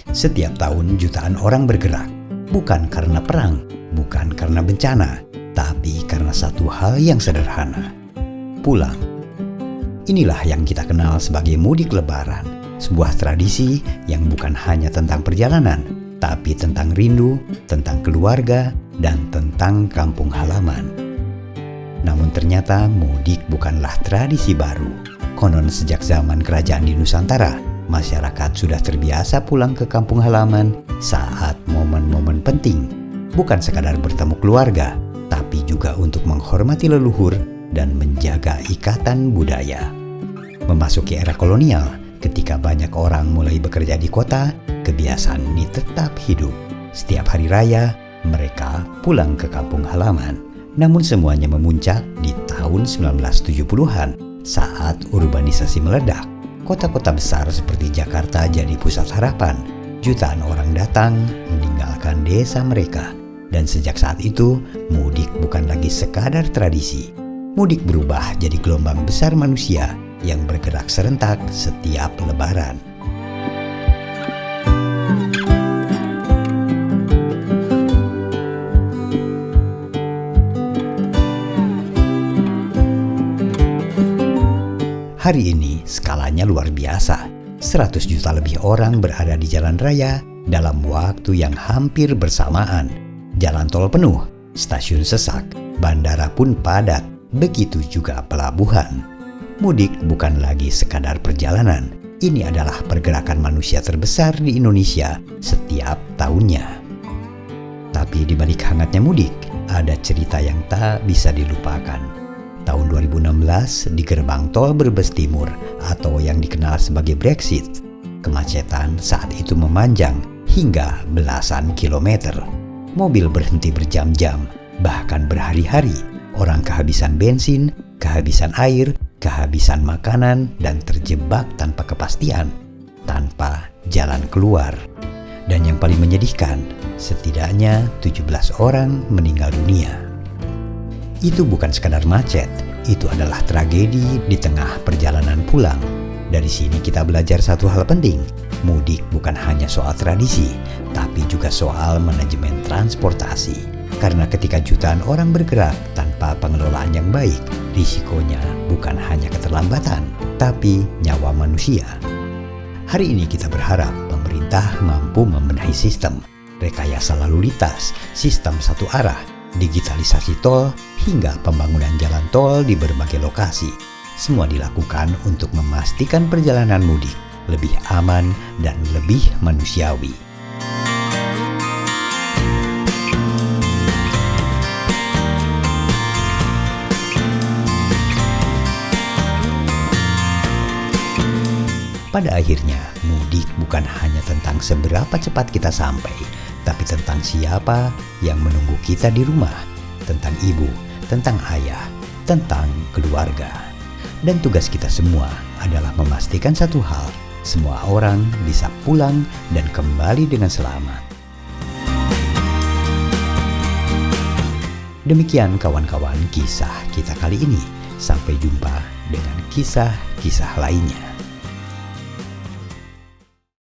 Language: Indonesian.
Setiap tahun jutaan orang bergerak, bukan karena perang, bukan karena bencana, tapi karena satu hal yang sederhana: pulang. Inilah yang kita kenal sebagai mudik lebaran, sebuah tradisi yang bukan hanya tentang perjalanan, tapi tentang rindu, tentang keluarga, dan tentang kampung halaman. Namun ternyata mudik bukanlah tradisi baru. Konon sejak zaman kerajaan di Nusantara, masyarakat sudah terbiasa pulang ke kampung halaman saat momen-momen penting. Bukan sekadar bertemu keluarga, tapi juga untuk menghormati leluhur dan menjaga ikatan budaya. Memasuki era kolonial, ketika banyak orang mulai bekerja di kota, kebiasaan ini tetap hidup. Setiap hari raya, mereka pulang ke kampung halaman. Namun semuanya memuncak di tahun 1970-an saat urbanisasi meledak. Kota-kota besar seperti Jakarta jadi pusat harapan. Jutaan orang datang meninggalkan desa mereka. Dan sejak saat itu, mudik bukan lagi sekadar tradisi. Mudik berubah jadi gelombang besar manusia yang bergerak serentak setiap lebaran. Hari ini skalanya luar biasa. 100 juta lebih orang berada di jalan raya dalam waktu yang hampir bersamaan. Jalan tol penuh, stasiun sesak, bandara pun padat, begitu juga pelabuhan. Mudik bukan lagi sekadar perjalanan. Ini adalah pergerakan manusia terbesar di Indonesia setiap tahunnya. Tapi di balik hangatnya mudik, ada cerita yang tak bisa dilupakan. Tahun 2016 di gerbang tol Brebes Timur atau yang dikenal sebagai Brexit, kemacetan saat itu memanjang hingga belasan kilometer. Mobil berhenti berjam-jam, bahkan berhari-hari. Orang kehabisan bensin, kehabisan air, kehabisan makanan, dan terjebak tanpa kepastian, tanpa jalan keluar. Dan yang paling menyedihkan, setidaknya 17 orang meninggal dunia. Itu bukan sekadar macet, itu adalah tragedi di tengah perjalanan pulang. Dari sini kita belajar satu hal penting. Mudik bukan hanya soal tradisi, tapi juga soal manajemen transportasi. Karena ketika jutaan orang bergerak tanpa pengelolaan yang baik, risikonya bukan hanya keterlambatan, tapi nyawa manusia. Hari ini kita berharap pemerintah mampu membenahi sistem, rekayasa lalu lintas, sistem satu arah, digitalisasi tol, hingga pembangunan jalan tol di berbagai lokasi. Semua dilakukan untuk memastikan perjalanan mudik lebih aman dan lebih manusiawi. Pada akhirnya, mudik bukan hanya tentang seberapa cepat kita sampai, tapi tentang siapa yang menunggu kita di rumah, tentang ibu, tentang ayah, tentang keluarga. Dan tugas kita semua adalah memastikan satu hal: semua orang bisa pulang dan kembali dengan selamat. Demikian kawan-kawan kisah kita kali ini. Sampai jumpa dengan kisah-kisah lainnya.